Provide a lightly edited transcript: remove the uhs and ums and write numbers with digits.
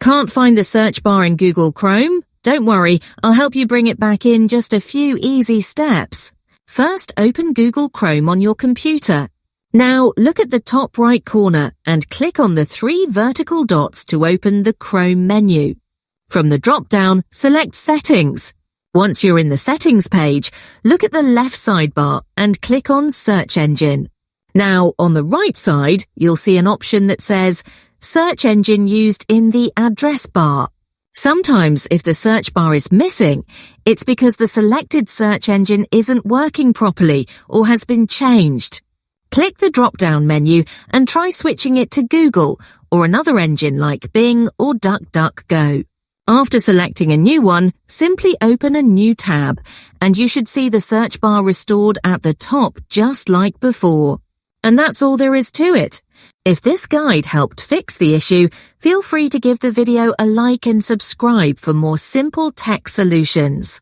Can't find the search bar in Google Chrome? Don't worry, I'll help you bring it back in just a few easy steps. First, open Google Chrome on your computer. Now, look at the top right corner and click on the 3 vertical dots to open the Chrome menu. From the drop-down, select Settings. Once you're in the Settings page, look at the left sidebar and click on Search Engine. Now, on the right side, you'll see an option that says Search Engine used in the address bar. Sometimes, if the search bar is missing, it's because the selected search engine isn't working properly or has been changed. Click the drop-down menu and try switching it to Google or another engine like Bing or DuckDuckGo. After selecting a new one, simply open a new tab, and you should see the search bar restored at the top just like before. And that's all there is to it. If this guide helped fix the issue, feel free to give the video a like and subscribe for more simple tech solutions.